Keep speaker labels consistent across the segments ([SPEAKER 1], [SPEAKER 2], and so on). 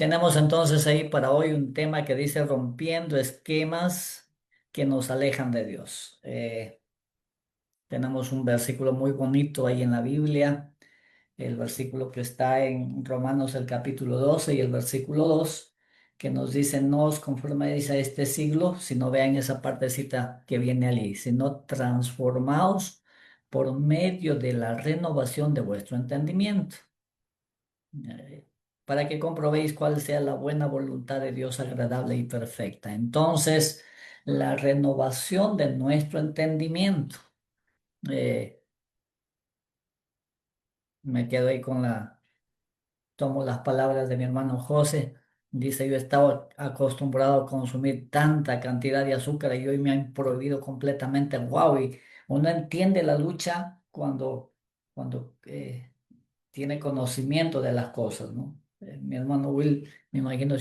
[SPEAKER 1] Tenemos entonces ahí para hoy un tema que dice rompiendo esquemas que nos alejan de Dios. Tenemos un versículo muy bonito ahí en la Biblia, el versículo que está en Romanos el capítulo 12 y el versículo 2, que nos dice, no os conforméis a este siglo, sino vean esa partecita que viene allí, sino transformaos por medio de la renovación de vuestro entendimiento eh, para que comprobéis cuál sea la buena voluntad de Dios agradable y perfecta. Entonces, la renovación de nuestro entendimiento. eh, Me quedo ahí tomo las palabras de mi hermano José. Dice, yo estaba acostumbrado a consumir tanta cantidad de azúcar y hoy me han prohibido completamente. Wow, y uno entiende la lucha cuando tiene conocimiento de las cosas, ¿no? Mi hermano Will, me imagino,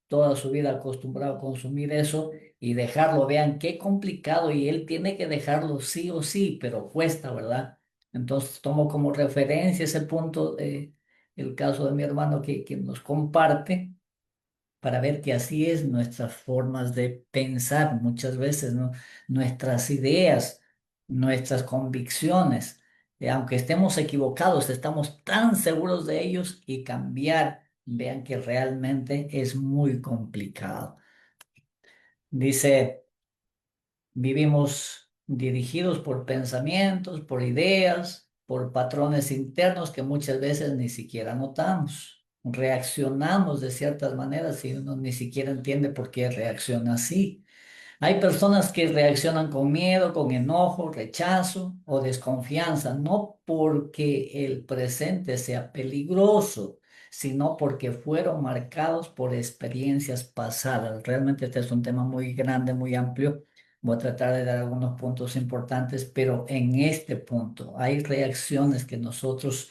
[SPEAKER 1] toda su vida acostumbrado a consumir eso y dejarlo. Vean qué complicado y él tiene que dejarlo sí o sí, pero cuesta, ¿verdad? Entonces tomo como referencia ese punto, el caso de mi hermano que nos comparte para ver que así es nuestras formas de pensar muchas veces, ¿no? Nuestras ideas, nuestras convicciones. Aunque estemos equivocados, estamos tan seguros de ellos y cambiar, vean que realmente es muy complicado. Dice, vivimos dirigidos por pensamientos, por ideas, por patrones internos que muchas veces ni siquiera notamos. Reaccionamos de ciertas maneras y uno ni siquiera entiende por qué reacciona así. Hay personas que reaccionan con miedo, con enojo, rechazo o desconfianza, no porque el presente sea peligroso, sino porque fueron marcados por experiencias pasadas. Realmente este es un tema muy grande, muy amplio. Voy a tratar de dar algunos puntos importantes, pero en este punto hay reacciones que nosotros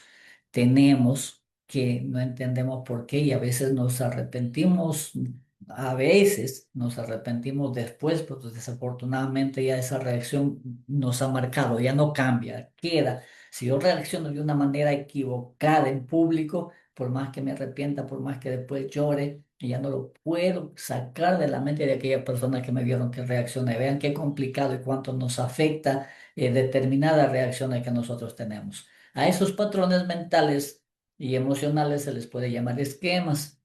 [SPEAKER 1] tenemos que no entendemos por qué y a veces nos arrepentimos después, pero desafortunadamente ya esa reacción nos ha marcado, ya no cambia, queda. Si yo reacciono de una manera equivocada en público, por más que me arrepienta, por más que después llore, ya no lo puedo sacar de la mente de aquella persona que me vieron que reaccioné. Vean qué complicado y cuánto nos afecta determinadas reacciones que nosotros tenemos. A esos patrones mentales y emocionales se les puede llamar esquemas.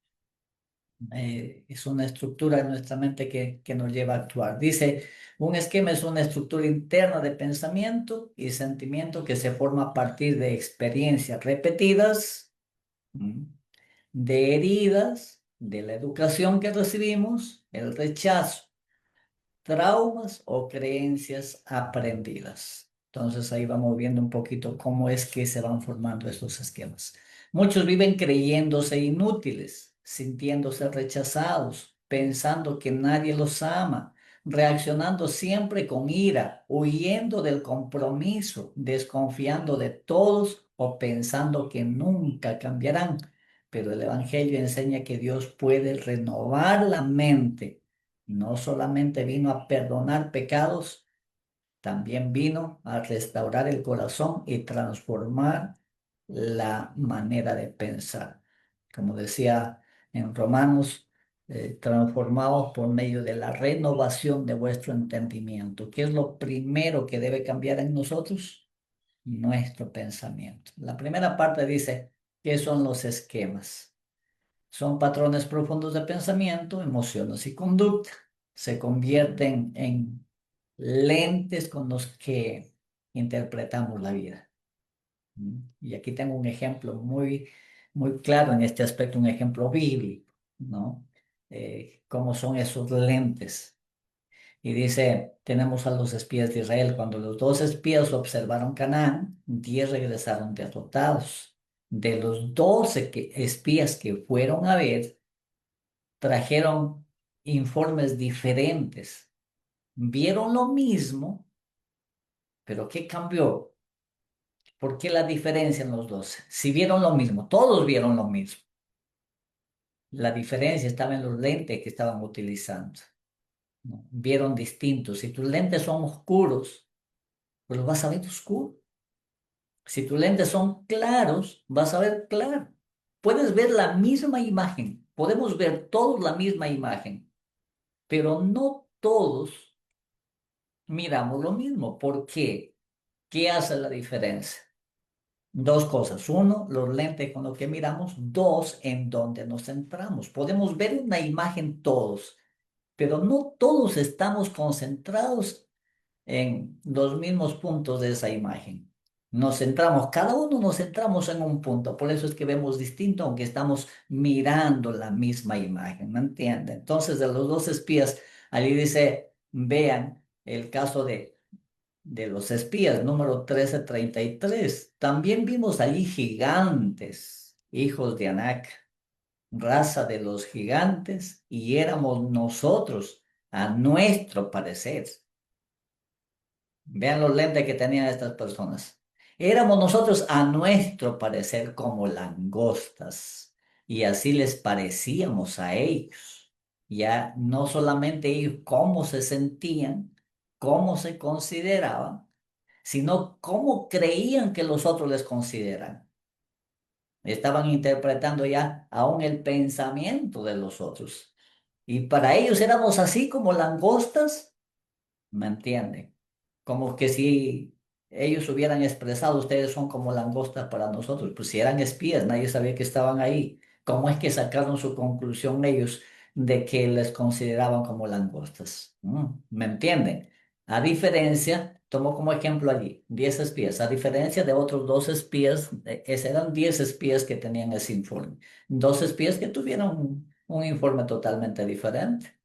[SPEAKER 1] Es una estructura en nuestra mente que nos lleva a actuar. Dice, un esquema es una estructura interna de pensamiento y sentimiento que se forma a partir de experiencias repetidas, ¿m? De heridas, de la educación que recibimos, el rechazo, traumas o creencias aprendidas. Entonces ahí vamos viendo un poquito cómo es que se van formando estos esquemas. Muchos viven creyéndose inútiles, sintiéndose rechazados, pensando que nadie los ama, reaccionando siempre con ira, huyendo del compromiso, desconfiando de todos o pensando que nunca cambiarán. Pero el Evangelio enseña que Dios puede renovar la mente. No solamente vino a perdonar pecados, también vino a restaurar el corazón y transformar la manera de pensar. Como decía en Romanos, transformados por medio de la renovación de vuestro entendimiento. ¿Qué es lo primero que debe cambiar en nosotros? Nuestro pensamiento. La primera parte dice, ¿qué son los esquemas? Son patrones profundos de pensamiento, emociones y conducta. Se convierten en lentes con los que interpretamos la vida. Y aquí tengo un ejemplo muy claro en este aspecto, un ejemplo bíblico, ¿no? ¿Cómo son esos lentes? Y dice, tenemos a los espías de Israel. Cuando los dos espías observaron Canaán, 10 regresaron derrotados. De los 12 espías que fueron a ver, trajeron informes diferentes. Vieron lo mismo, pero ¿qué cambió? ¿Por qué la diferencia en los dos? Si vieron lo mismo, todos vieron lo mismo. La diferencia estaba en los lentes que estaban utilizando, ¿no? Vieron distintos. Si tus lentes son oscuros, pues los vas a ver oscuro. Si tus lentes son claros, vas a ver claro. Puedes ver la misma imagen, Podemos ver todos la misma imagen, pero no todos miramos lo mismo. ¿Por qué? ¿Qué hace la diferencia? Dos cosas. Uno, los lentes con los que miramos. Dos, en donde nos centramos. Podemos ver una imagen todos, pero no todos estamos concentrados en los mismos puntos de esa imagen. Nos centramos, cada uno nos centramos en un punto, por eso es que vemos distinto, aunque estamos mirando la misma imagen, ¿me entiende? Entonces, de los dos espías, allí dice, vean el caso de los espías, número 1333. También vimos allí gigantes, hijos de Anac, raza de los gigantes, y éramos nosotros, a nuestro parecer. Vean los lentes que tenían estas personas. Éramos nosotros a nuestro parecer como langostas y así les parecíamos a ellos. Ya no solamente ellos cómo se sentían, cómo se consideraban, sino cómo creían que los otros les consideran. Estaban interpretando ya aún el pensamiento de los otros. Y para ellos éramos así como langostas. ¿Me entienden? Como que si ellos hubieran expresado, ustedes son como langostas para nosotros, pues si eran espías, nadie sabía que estaban ahí. ¿Cómo es que sacaron su conclusión ellos de que les consideraban como langostas? ¿Me entienden? A diferencia, tomo como ejemplo allí, 10 espías, a diferencia de otros dos espías, eran 10 espías que tenían ese informe, dos espías que tuvieron un informe totalmente diferente.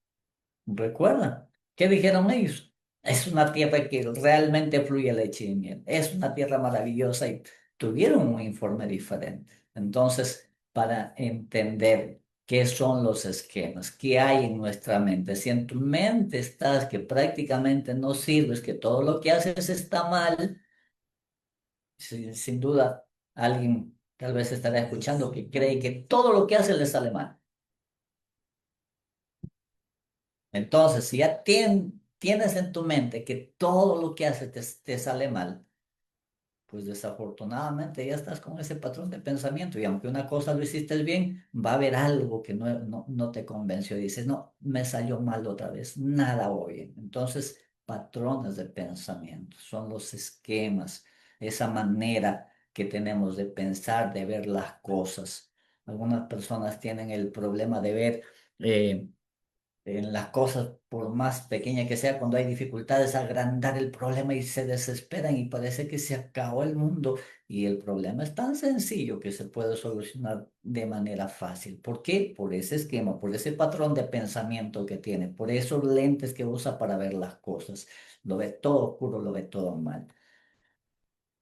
[SPEAKER 1] ¿Recuerdan? ¿Qué dijeron ellos? Es una tierra que realmente fluye leche y miel. Es una tierra maravillosa y tuvieron un informe diferente. Entonces, para entender qué son los esquemas, qué hay en nuestra mente, si en tu mente estás que prácticamente no sirves, que todo lo que haces está mal, sin duda alguien tal vez estará escuchando que cree que todo lo que hace le sale mal. Entonces, si ya tienes en tu mente que todo lo que haces te sale mal, pues desafortunadamente ya estás con ese patrón de pensamiento y aunque una cosa lo hiciste bien, va a haber algo que no te convenció y dices, no, me salió mal otra vez, nada va bien. Entonces, patrones de pensamiento son los esquemas, esa manera que tenemos de pensar, de ver las cosas. Algunas personas tienen el problema de ver... en las cosas, por más pequeña que sea, cuando hay dificultades, agrandar el problema y se desesperan y parece que se acabó el mundo. Y el problema es tan sencillo que se puede solucionar de manera fácil. ¿Por qué? Por ese esquema, por ese patrón de pensamiento que tiene, por esos lentes que usa para ver las cosas. Lo ve todo oscuro, lo ve todo mal.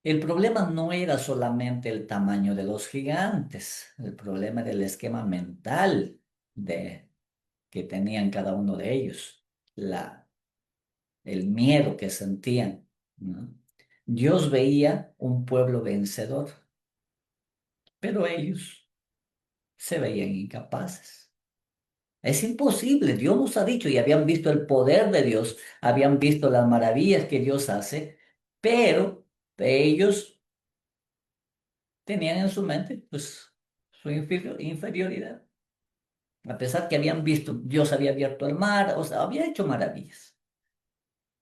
[SPEAKER 1] El problema no era solamente el tamaño de los gigantes, el problema era el esquema mental de que tenían cada uno de ellos, el miedo que sentían, ¿no? Dios veía un pueblo vencedor, pero ellos se veían incapaces. Es imposible, Dios nos ha dicho y habían visto el poder de Dios, habían visto las maravillas que Dios hace, pero ellos tenían en su mente pues su inferioridad. A pesar que habían visto, Dios había abierto el mar, o sea, había hecho maravillas.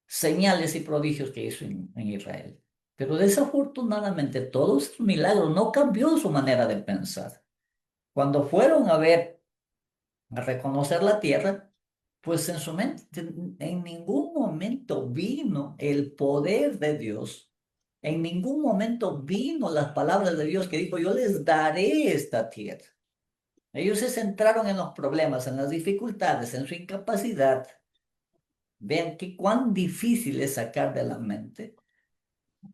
[SPEAKER 1] Señales y prodigios que hizo en Israel. Pero desafortunadamente todos esos milagros no cambió su manera de pensar. Cuando fueron a ver, a reconocer la tierra, pues en su mente en ningún momento vino el poder de Dios. En ningún momento vino las palabras de Dios que dijo, yo les daré esta tierra. Ellos se centraron en los problemas, en las dificultades, en su incapacidad. Vean que cuán difícil es sacar de la mente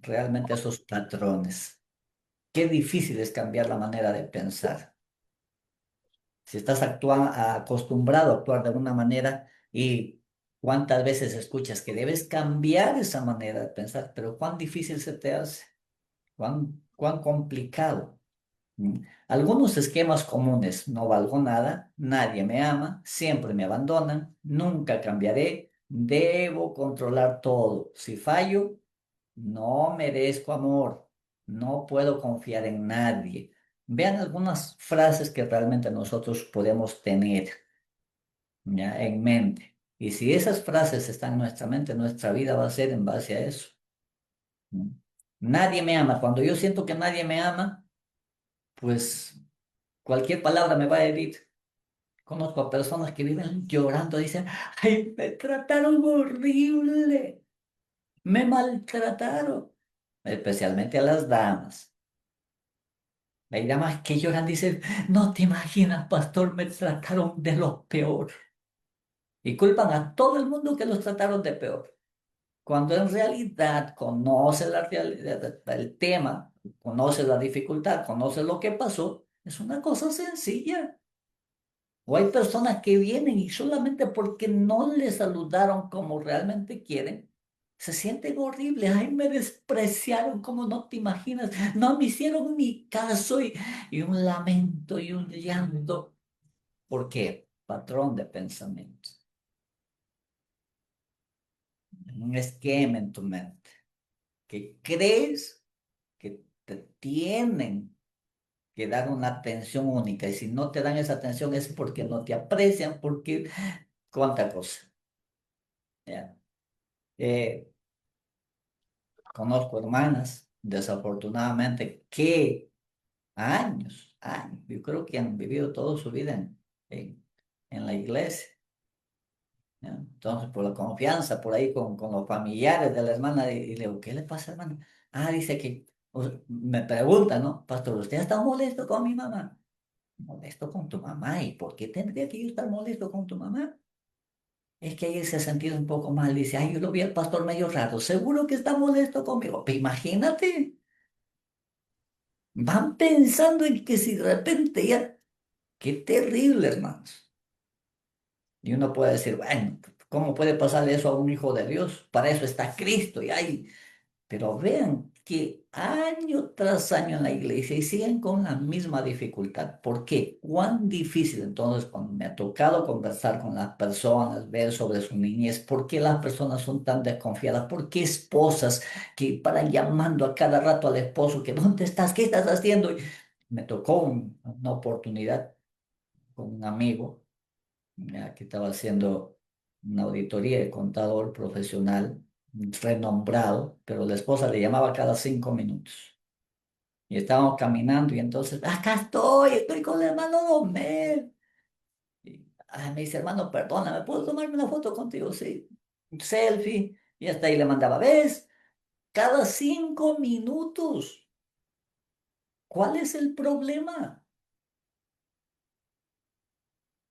[SPEAKER 1] realmente esos patrones. Qué difícil es cambiar la manera de pensar. Si estás acostumbrado a actuar de una manera y cuántas veces escuchas que debes cambiar esa manera de pensar, pero cuán difícil se te hace, cuán complicado. ¿Mm? Algunos esquemas comunes, no valgo nada, nadie me ama, siempre me abandonan, nunca cambiaré, debo controlar todo. Si fallo, no merezco amor, no puedo confiar en nadie. Vean algunas frases que realmente nosotros podemos tener ya en mente. Y si esas frases están en nuestra mente, nuestra vida va a ser en base a eso. ¿No? Nadie me ama. Cuando yo siento que nadie me ama, pues cualquier palabra me va a herir. Conozco a personas que viven llorando, dicen, ay, me trataron horrible, me maltrataron, especialmente a las damas. Hay damas que lloran, dicen, no te imaginas, pastor, me trataron de lo peor. Y culpan a todo el mundo que los trataron de peor. Cuando en realidad conoce la realidad del tema, conoce la dificultad, conoce lo que pasó, es una cosa sencilla. O hay personas que vienen y solamente porque no les saludaron como realmente quieren, se sienten horribles. Ay, me despreciaron como no te imaginas. No me hicieron ni caso y un lamento y un llanto. ¿Por qué? Patrón de pensamiento. Un esquema en tu mente que crees que te tienen que dar una atención única. Y si no te dan esa atención es porque no te aprecian, porque cuánta cosa. ¿Ya? Eh, Conozco hermanas, desafortunadamente, que años, yo creo que han vivido toda su vida en, en la iglesia. ¿Ya? Entonces, por la confianza, por ahí con los familiares de la hermana, y le digo, ¿qué le pasa, hermana? Ah, dice que, me pregunta, ¿no? Pastor, ¿usted está molesto con mi mamá? Molesto con tu mamá, ¿y por qué tendría que yo estar molesto con tu mamá? Es que ayer se ha sentido un poco mal, dice, ay, yo lo vi al pastor medio raro, seguro que está molesto conmigo. Pero imagínate. Van pensando en que si de repente ya, qué terrible, hermanos. Y uno puede decir, bueno, ¿cómo puede pasarle eso a un hijo de Dios? Para eso está Cristo y hay. Pero vean que año tras año en la iglesia y siguen con la misma dificultad. ¿Por qué? ¿Cuán difícil? Entonces, cuando me ha tocado conversar con las personas, ver sobre su niñez, ¿por qué las personas son tan desconfiadas? ¿Por qué esposas que paran llamando a cada rato al esposo que ¿dónde estás? ¿Qué estás haciendo? Y me tocó una oportunidad con un amigo ya, que estaba haciendo una auditoría de contador profesional renombrado, pero la esposa le llamaba cada 5 minutos. Y estábamos caminando y entonces, acá estoy con el hermano Domel. Y, me dice, hermano, perdona, ¿me puedo tomarme una foto contigo? Sí, un selfie. Y hasta ahí le mandaba, ¿ves? Cada 5 minutos. ¿Cuál es el problema?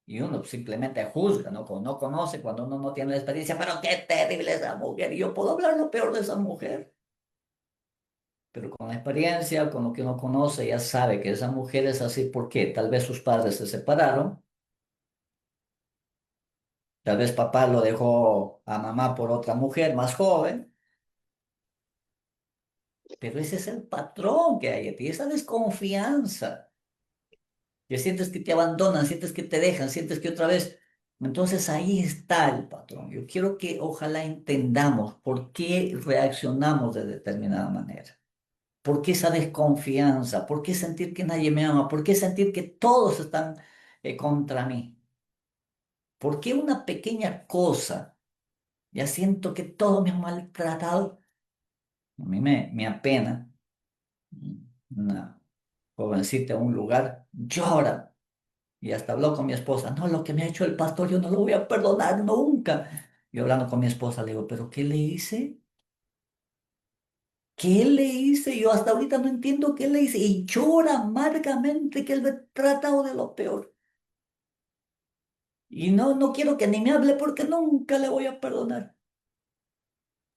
[SPEAKER 1] Y uno simplemente juzga, ¿no? Cuando no conoce, cuando uno no tiene la experiencia, pero qué terrible esa mujer. Y yo puedo hablar lo peor de esa mujer, pero con la experiencia, con lo que uno conoce, ya sabe que esa mujer es así porque tal vez sus padres se separaron, tal vez papá lo dejó a mamá por otra mujer más joven, pero ese es el patrón que hay en ti, esa desconfianza. Que sientes que te abandonan, sientes que te dejan, sientes que otra vez. Entonces ahí está el patrón. Yo quiero que ojalá entendamos por qué reaccionamos de determinada manera. ¿Por qué esa desconfianza? ¿Por qué sentir que nadie me ama? ¿Por qué sentir que todos están contra mí? ¿Por qué una pequeña cosa? Ya siento que todos me han maltratado. A mí me apena. Una jovencita en un lugar llora. Y hasta habló con mi esposa, no, lo que me ha hecho el pastor yo no lo voy a perdonar nunca. Y hablando con mi esposa le digo, ¿pero qué le hice? ¿Qué le hice? Yo hasta ahorita no entiendo qué le hice. Y llora amargamente que él me ha tratado de lo peor. Y no quiero que ni me hable porque nunca le voy a perdonar.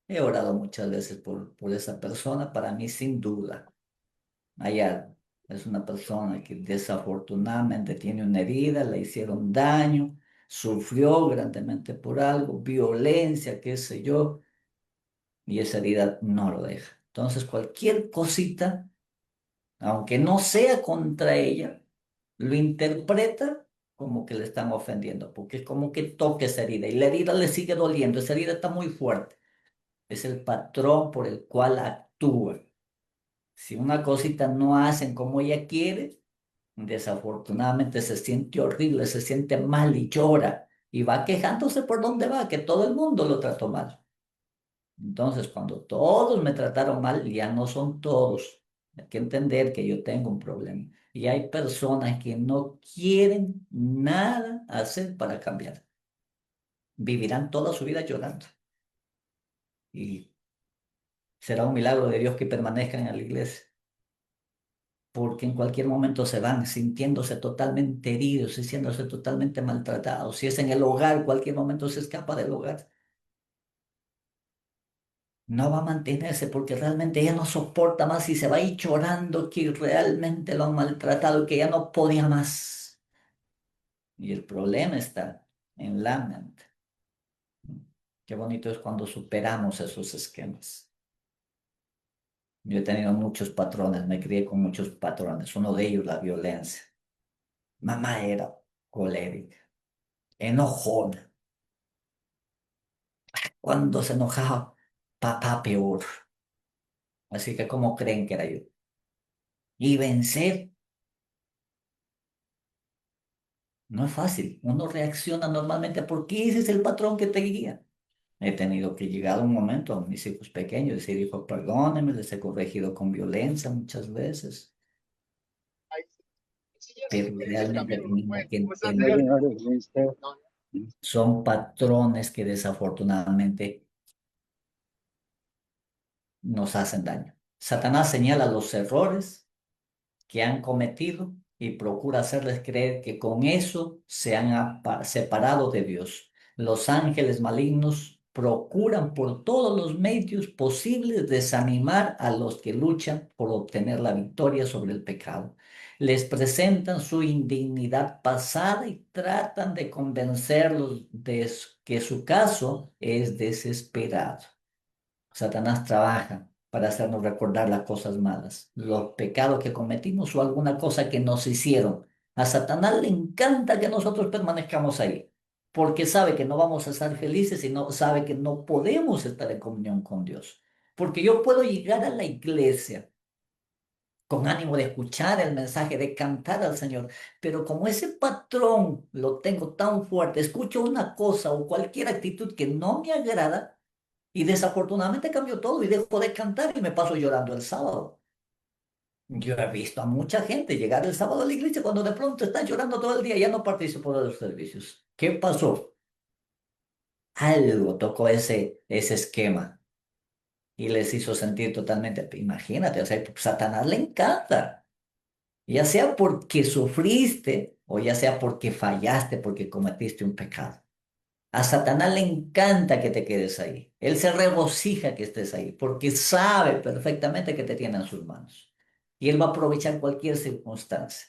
[SPEAKER 1] He orado muchas veces por esa persona, para mí sin duda. Allá es una persona que desafortunadamente tiene una herida, le hicieron daño, sufrió grandemente por algo, violencia, qué sé yo, y esa herida no lo deja. Entonces, cualquier cosita, aunque no sea contra ella, lo interpreta como que le están ofendiendo, porque es como que toca esa herida y la herida le sigue doliendo, esa herida está muy fuerte. Es el patrón por el cual actúa. Si una cosita no hacen como ella quiere, Desafortunadamente se siente horrible, se siente mal y llora y va quejándose por donde va, que todo el mundo lo trató mal. Entonces, cuando todos me trataron mal, ya no son todos. Hay que entender que yo tengo un problema. Y hay personas que no quieren nada hacer para cambiar. Vivirán toda su vida llorando. Y será un milagro de Dios que permanezcan en la iglesia, porque en cualquier momento se van sintiéndose totalmente heridos, sintiéndose totalmente maltratados. Si es en el hogar, cualquier momento se escapa del hogar. No va a mantenerse porque realmente ella no soporta más y se va a ir llorando que realmente lo han maltratado y que ya no podía más. Y el problema está en la mente. Qué bonito es cuando superamos esos esquemas. Yo he tenido muchos patrones, me crié con muchos patrones. Uno de ellos, la violencia. Mamá era colérica, enojona. Cuando se enojaba, papá peor. Así que, ¿cómo creen que era yo? Y vencer no es fácil. Uno reacciona normalmente porque ese es el patrón que te guía. He tenido que llegar a un momento a mis hijos pequeños y decir, hijo, perdónenme, les he corregido con violencia muchas veces, pero realmente tenemos que entender, son patrones que desafortunadamente nos hacen daño. Satanás señala los errores que han cometido y procura hacerles creer que con eso se han separado de Dios. Los ángeles malignos procuran por todos los medios posibles desanimar a los que luchan por obtener la victoria sobre el pecado. Les presentan su indignidad pasada y tratan de convencerlos de que su caso es desesperado. Satanás trabaja para hacernos recordar las cosas malas, los pecados que cometimos o alguna cosa que nos hicieron. A Satanás le encanta que nosotros permanezcamos ahí, porque sabe que no vamos a estar felices y no sabe que no podemos estar en comunión con Dios. Porque yo puedo llegar a la iglesia con ánimo de escuchar el mensaje, de cantar al Señor, pero como ese patrón lo tengo tan fuerte, escucho una cosa o cualquier actitud que no me agrada, y desafortunadamente cambió todo y dejo de cantar y me paso llorando el sábado. Yo he visto a mucha gente llegar el sábado a la iglesia cuando de pronto están llorando todo el día y ya no participó de los servicios. ¿Qué pasó? Algo tocó ese esquema y les hizo sentir totalmente, imagínate, o sea, Satanás le encanta, ya sea porque sufriste o ya sea porque fallaste, porque cometiste un pecado. A Satanás le encanta que te quedes ahí. Él se regocija que estés ahí porque sabe perfectamente que te tiene en sus manos. Y él va a aprovechar cualquier circunstancia.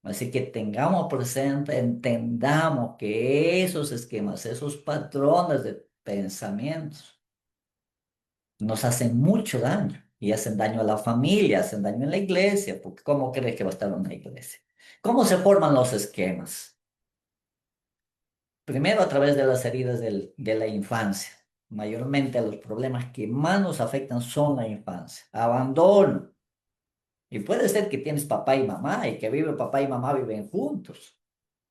[SPEAKER 1] Así que tengamos presente, entendamos que esos esquemas, esos patrones de pensamientos nos hacen mucho daño y hacen daño a la familia, hacen daño en la iglesia, porque ¿cómo crees que va a estar una iglesia? ¿Cómo se forman los esquemas? Primero a través de las heridas de la infancia. Mayormente los problemas que más nos afectan son la infancia. Abandono. Y puede ser que tienes papá y mamá y que vive papá y mamá viven juntos.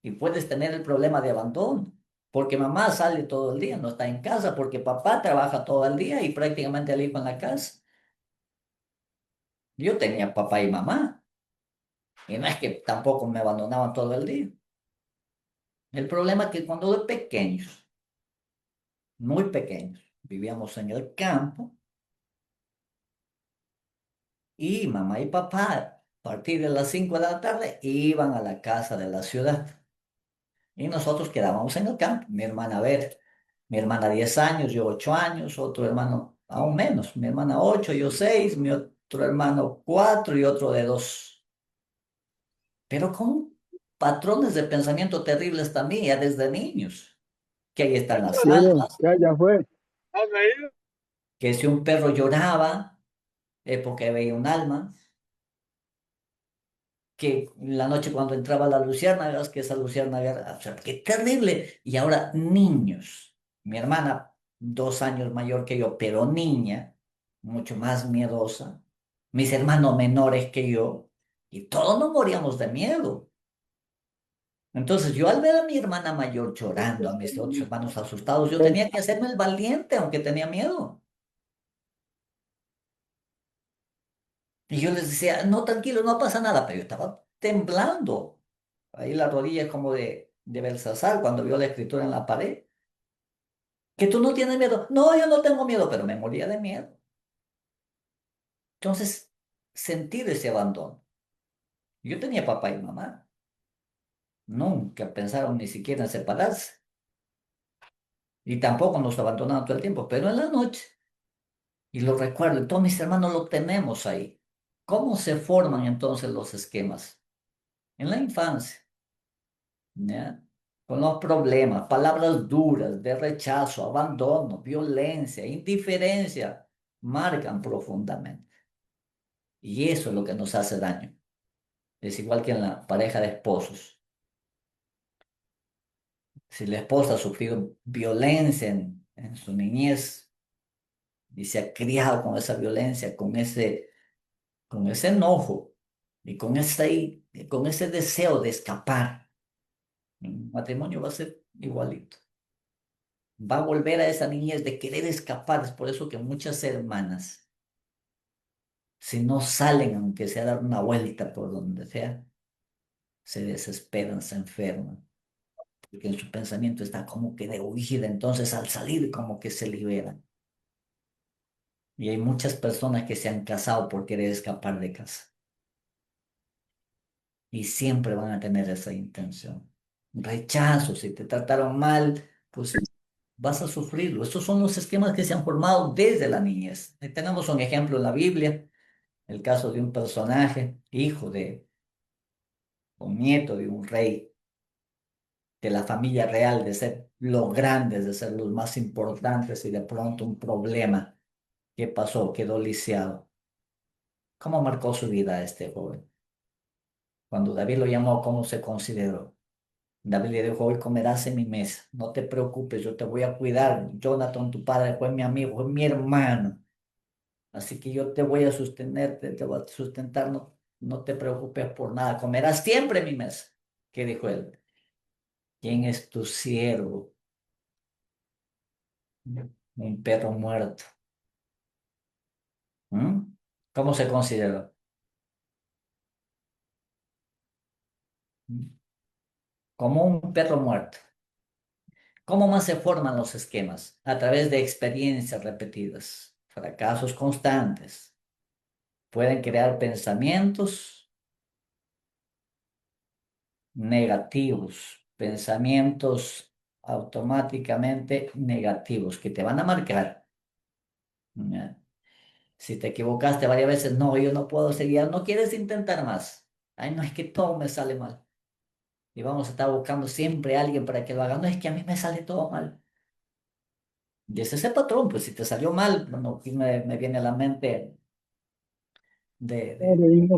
[SPEAKER 1] Y puedes tener el problema de abandono. Porque mamá sale todo el día, no está en casa, porque papá trabaja todo el día y prácticamente el hijo en la casa. Yo tenía papá y mamá. Y no es que tampoco me abandonaban todo el día. El problema es que cuando de pequeños, muy pequeños, vivíamos en el campo, y mamá y papá, a partir de las 5 de la tarde, iban a la casa de la ciudad. Y nosotros quedábamos en el campo. Mi hermana, a ver, mi hermana 10 años, yo 8 años, otro hermano aún menos. Mi hermana 8, yo 6, mi otro hermano 4 y otro de 2. Pero con patrones de pensamiento terribles también, ya desde niños. Que ahí están las
[SPEAKER 2] Bueno,
[SPEAKER 1] almas,
[SPEAKER 2] ya fue.
[SPEAKER 1] que si un perro lloraba, es porque veía un alma. Que la noche cuando entraba la luciérnagas, que esa luciérnaga, o sea, qué terrible. Y ahora niños, mi hermana, 2 años mayor que yo, pero niña, mucho más miedosa, mis hermanos menores que yo. Y todos nos moríamos de miedo. Entonces, yo al ver a mi hermana mayor llorando, a mis otros hermanos asustados, yo tenía que hacerme el valiente, aunque tenía miedo. Y yo les decía, no, tranquilo, no pasa nada, pero yo estaba temblando. Ahí la rodilla como de Belsasar cuando vio la escritura en la pared. Que tú no tienes miedo. No, yo no tengo miedo, pero me moría de miedo. Entonces, sentir ese abandono. Yo tenía papá y mamá. Nunca pensaron ni siquiera en separarse. Y tampoco nos abandonaron todo el tiempo, pero en la noche. Y lo recuerdo, y todos mis hermanos lo tenemos ahí. ¿Cómo se forman entonces los esquemas? En la infancia, ¿ya? Con los problemas, palabras duras de rechazo, abandono, violencia, indiferencia, marcan profundamente. Y eso es lo que nos hace daño. Es igual que en la pareja de esposos. Si la esposa ha sufrido violencia en su niñez y se ha criado con esa violencia, con ese enojo y con ese deseo de escapar, el matrimonio va a ser igualito. Va a volver a esa niñez de querer escapar. Es por eso que muchas hermanas, si no salen, aunque sea a dar una vuelta por donde sea, se desesperan, se enferman, porque en su pensamiento está como que de huida. Entonces, al salir, como que se liberan. Y hay muchas personas que se han casado por querer escapar de casa y siempre van a tener esa intención. Rechazo, si te trataron mal, pues vas a sufrirlo. Estos son los esquemas que se han formado desde la niñez. Ahí tenemos un ejemplo en la Biblia, el caso de un personaje, hijo de o nieto de un rey de la familia real, de ser los grandes, de ser los más importantes y de pronto un problema. ¿Qué pasó? Quedó lisiado. ¿Cómo marcó su vida este joven? Cuando David lo llamó, ¿cómo se consideró? David le dijo, hoy comerás en mi mesa, no te preocupes, yo te voy a cuidar. Jonathan, tu padre, fue mi amigo, fue mi hermano. Así que yo te voy a sostener, te voy a sustentar, no, no te preocupes por nada, comerás siempre en mi mesa. ¿Qué dijo él? ¿Quién es tu siervo? Un perro muerto. ¿Mm? ¿Cómo se consideró? Como un perro muerto. ¿Cómo más se forman los esquemas? A través de experiencias repetidas, fracasos constantes. Pueden crear pensamientos negativos, pensamientos automáticamente negativos que te van a marcar. ¿Ya? Si te equivocaste varias veces, no, yo no puedo seguir, no quieres intentar más. Ay, no es que todo me sale mal. Y vamos a estar buscando siempre a alguien para que lo haga. No es que a mí me sale todo mal. Y es ese patrón, pues si te salió mal, bueno, aquí me viene a la mente de, de,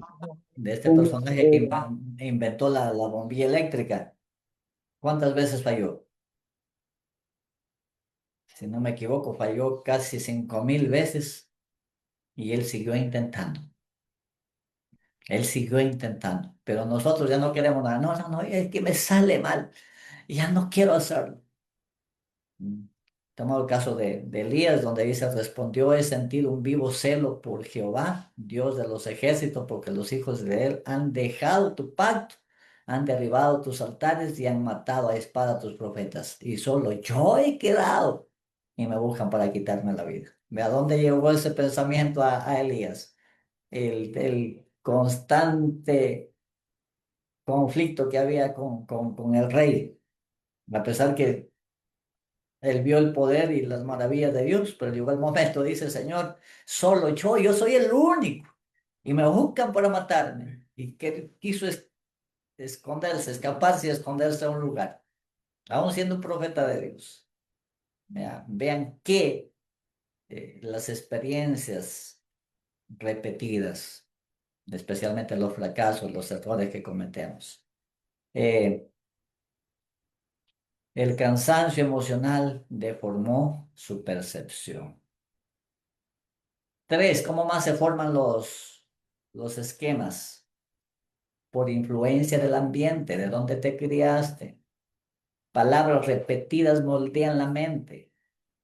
[SPEAKER 1] de este personaje que inventó la bombilla eléctrica. ¿Cuántas veces falló? Si no me equivoco, falló casi 5000 veces y él siguió intentando. Él siguió intentando, pero nosotros ya no queremos nada. No, no, no, es que me sale mal y ya no quiero hacerlo. Mm. Tomamos el caso de Elías, donde dice, respondió, he sentido un vivo celo por Jehová, Dios de los ejércitos, porque los hijos de él han dejado tu pacto, han derribado tus altares y han matado a espada a tus profetas. Y solo yo he quedado y me buscan para quitarme la vida. ¿De a dónde llegó ese pensamiento a Elías? El constante conflicto que había con el rey, a pesar que él vio el poder y las maravillas de Dios, pero llegó el momento, dice, Señor, solo yo soy el único, y me buscan para matarme. Y que quiso esconderse, escaparse y esconderse a un lugar, aún siendo un profeta de Dios. Vean que las experiencias repetidas, especialmente los fracasos, los errores que cometemos, eh, el cansancio emocional deformó su percepción. Tres, ¿cómo más se forman los esquemas? por influencia del ambiente, de donde te criaste. Palabras repetidas moldean la mente.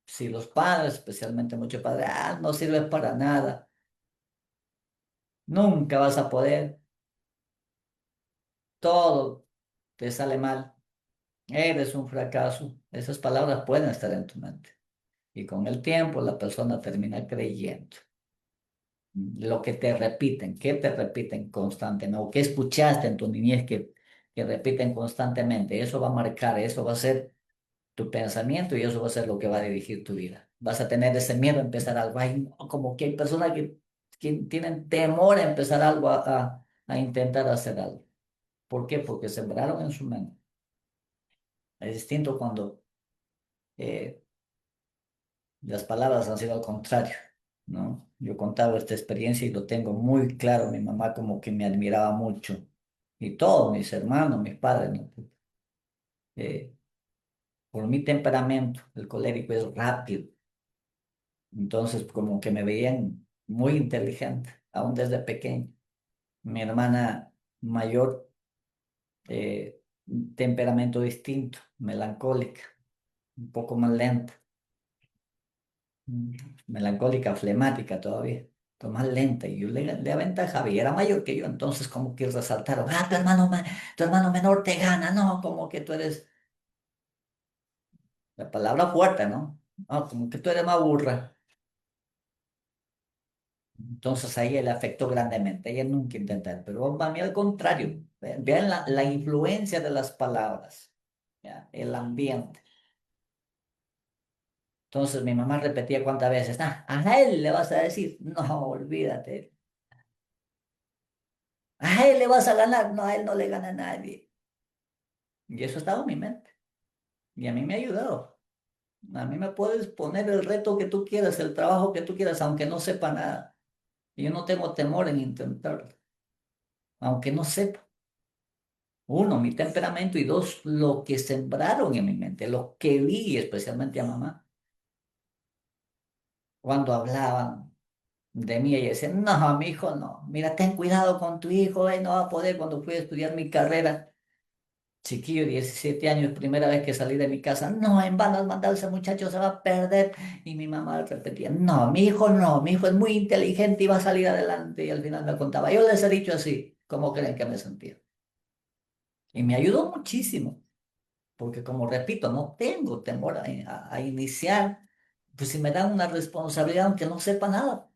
[SPEAKER 1] Si los padres, especialmente muchos padres, no sirve para nada, nunca vas a poder, todo te sale mal, eres un fracaso, esas palabras pueden estar en tu mente. Y con el tiempo la persona termina creyendo lo que te repiten, que te repiten constantemente, o que escuchaste en tu niñez que repiten constantemente. Eso va a marcar, eso va a ser tu pensamiento y eso va a ser lo que va a dirigir tu vida. Vas a tener ese miedo a empezar algo. Ay, no, como que hay personas que tienen temor a empezar algo, a intentar hacer algo. ¿Por qué? Porque sembraron en su mente. Es distinto cuando eh, las palabras han sido al contrario, ¿no? Yo contaba esta experiencia y lo tengo muy claro. Mi mamá como que me admiraba mucho. Y todos mis hermanos, mis padres, ¿no? Eh, por mi temperamento, el colérico es rápido. Entonces, como que me veían muy inteligente, aún desde pequeño. Mi hermana mayor, eh, temperamento distinto, melancólica, un poco más lenta, mm, melancólica, flemática todavía, pero más lenta. Y yo le aventajaba y era mayor que yo, entonces como que resaltaron, tu hermano menor te gana, no, como que tú eres, la palabra fuerte, ¿no? No, como que tú eres más burra. Entonces ahí le afectó grandemente. Ella nunca intentó, pero a mí al contrario. Vean la influencia de las palabras, ¿ya? El ambiente. Entonces mi mamá repetía cuántas veces, a él le vas a decir, no, olvídate. A él le vas a ganar, no, a él no le gana a nadie. Y eso estaba en mi mente. Y a mí me ha ayudado. A mí me puedes poner el reto que tú quieras, el trabajo que tú quieras, aunque no sepa nada. Y yo no tengo temor en intentarlo, aunque no sepa. Uno, mi temperamento y dos, lo que sembraron en mi mente, lo que vi, especialmente a mamá, cuando hablaban de mí, ella decía, no, mi hijo no, mira, ten cuidado con tu hijo, él no va a poder cuando fui a estudiar mi carrera, chiquillo, 17 años, primera vez que salí de mi casa, no, en vano has mandado a ese muchacho, se va a perder, y mi mamá repetía, no, mi hijo no, mi hijo es muy inteligente y va a salir adelante, y al final me contaba, yo les he dicho así, ¿cómo creen que me sentía? Y me ayudó muchísimo. Porque como repito, no tengo temor a iniciar, pues si me dan una responsabilidad aunque no sepa nada,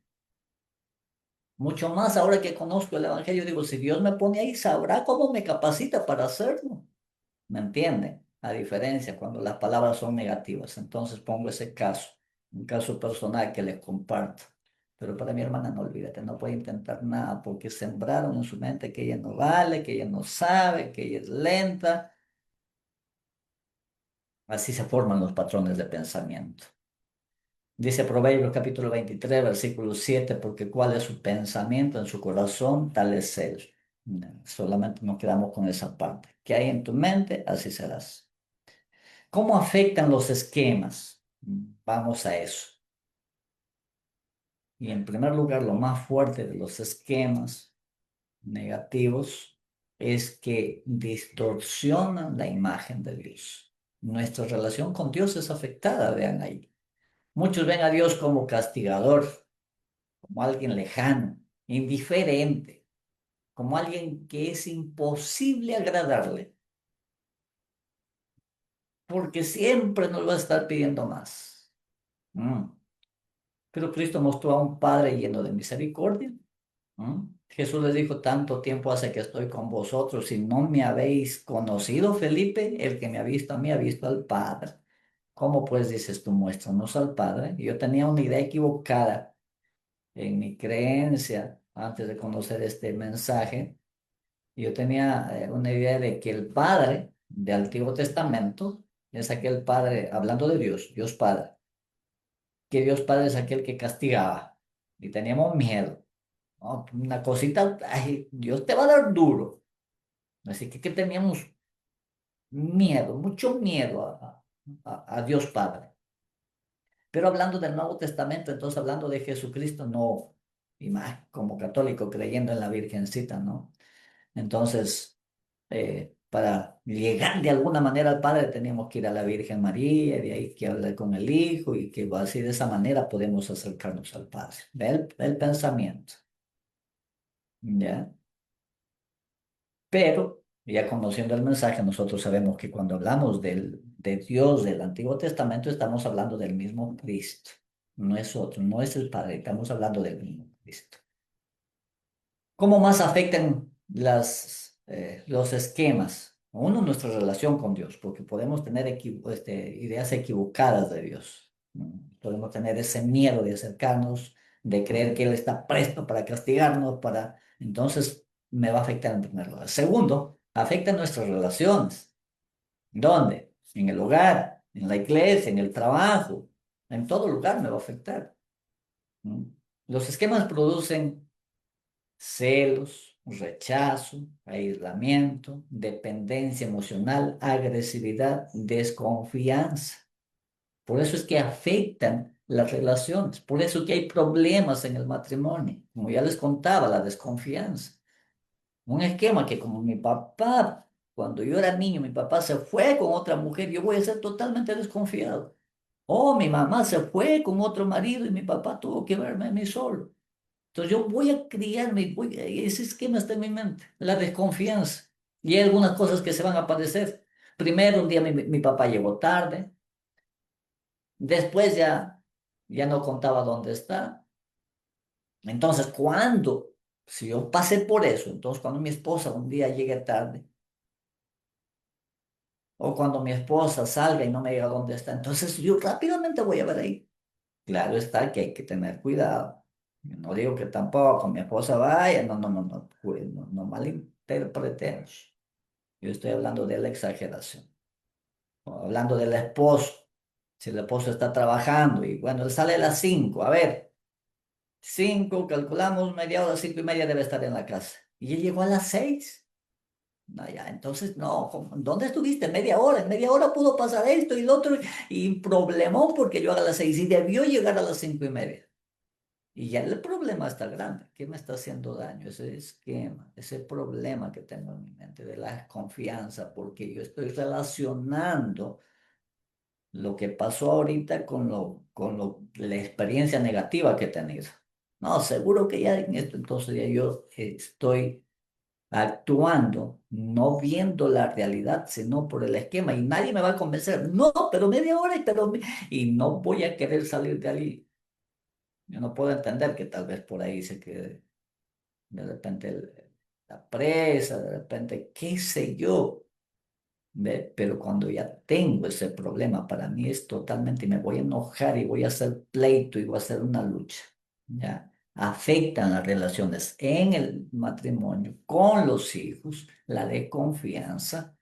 [SPEAKER 1] mucho más ahora que conozco el Evangelio, digo, si Dios me pone ahí, sabrá cómo me capacita para hacerlo, ¿me entienden? A diferencia cuando las palabras son negativas, entonces pongo ese caso, un caso personal que les comparto. Pero para mi hermana, no olvídate, no puede intentar nada porque sembraron en su mente que ella no vale, que ella no sabe, que ella es lenta. Así se forman los patrones de pensamiento. Dice Proverbios capítulo 23 versículo 7 porque cuál es su pensamiento en su corazón, tal es él. Solamente nos quedamos con esa parte. ¿Qué hay en tu mente? Así serás. ¿Cómo afectan los esquemas? Vamos a eso. Y en primer lugar, lo más fuerte de los esquemas negativos es que distorsionan la imagen de Dios. Nuestra relación con Dios es afectada, vean ahí. Muchos ven a Dios como castigador, como alguien lejano, indiferente, como alguien que es imposible agradarle, porque siempre nos va a estar pidiendo más. Mm. Pero Cristo mostró a un Padre lleno de misericordia. Mm. Jesús les dijo, tanto tiempo hace que estoy con vosotros y no me habéis conocido, Felipe, el que me ha visto a mí ha visto al Padre. ¿Cómo pues dices tú, muéstranos al Padre? Yo tenía una idea equivocada en mi creencia antes de conocer este mensaje. Yo tenía una idea de que el Padre del Antiguo Testamento es aquel Padre, hablando de Dios, Dios Padre, que Dios Padre es aquel que castigaba y teníamos miedo, ¿no? Una cosita, ay, Dios te va a dar duro. Así que teníamos miedo, mucho miedo a Dios Padre. Pero hablando del Nuevo Testamento, entonces hablando de Jesucristo, no, y más como católico creyendo en la Virgencita, ¿no? Entonces, para llegar de alguna manera al Padre teníamos que ir a la Virgen María, y de ahí que hablar con el Hijo y que así de esa manera podemos acercarnos al Padre. Ve el pensamiento, ¿ya? Pero ya conociendo el mensaje, nosotros sabemos que cuando hablamos de Dios del Antiguo Testamento, estamos hablando del mismo Cristo. No es otro, no es el Padre, estamos hablando del mismo Cristo. ¿Cómo más afectan los esquemas? Uno, nuestra relación con Dios, porque podemos tener ideas equivocadas de Dios. Podemos tener ese miedo de acercarnos, de creer que Él está presto para castigarnos, entonces me va a afectar en primer lugar. Segundo, afecta nuestras relaciones. ¿Dónde? En el hogar, en la iglesia, en el trabajo, en todo lugar me va a afectar. ¿Mm? Los esquemas producen celos, rechazo, aislamiento, dependencia emocional, agresividad, desconfianza. Por eso es que afectan las relaciones, por eso que hay problemas en el matrimonio. Como ya les contaba, la desconfianza. Un esquema que como mi papá, cuando yo era niño, mi papá se fue con otra mujer, yo voy a ser totalmente desconfiado. O mi mamá se fue con otro marido y mi papá tuvo que verme a mí solo. Entonces yo voy a criarme, ese esquema está en mi mente, la desconfianza. Y hay algunas cosas que se van a aparecer. Primero, un día mi papá llegó tarde, después ya no contaba dónde está. Entonces, si yo pasé por eso, entonces cuando mi esposa un día llegue tarde, o cuando mi esposa salga y no me diga dónde está, entonces yo rápidamente voy a ver ahí. Claro está que hay que tener cuidado. Yo no digo que tampoco mi esposa vaya, no malinterpretemos. Yo estoy hablando de la exageración, o hablando del esposo. Si el esposo está trabajando y bueno, él sale a las 5, a ver, 5, calculamos media hora, 5:30 debe estar en la casa. Y él llegó a las 6. No, ya, entonces, no, ¿dónde estuviste? Media hora, en media hora pudo pasar esto y lo otro, y problemón porque yo a las 6 y debió llegar a las 5:30. Y ya el problema está grande. ¿Qué me está haciendo daño? Ese esquema, ese problema que tengo en mi mente de la desconfianza, porque yo estoy relacionando lo que pasó ahorita la experiencia negativa que he tenido. No, seguro que ya en esto, entonces ya yo estoy actuando, no viendo la realidad, sino por el esquema, y nadie me va a convencer. No, pero media hora, y no voy a querer salir de ahí. Yo no puedo entender que tal vez por ahí se quede de repente la presa, de repente, qué sé yo, ¿ve? Pero cuando ya tengo ese problema, para mí es totalmente, y me voy a enojar y voy a hacer pleito y voy a hacer una lucha, ¿ya? Afectan las relaciones en el matrimonio, con los hijos, la desconfianza,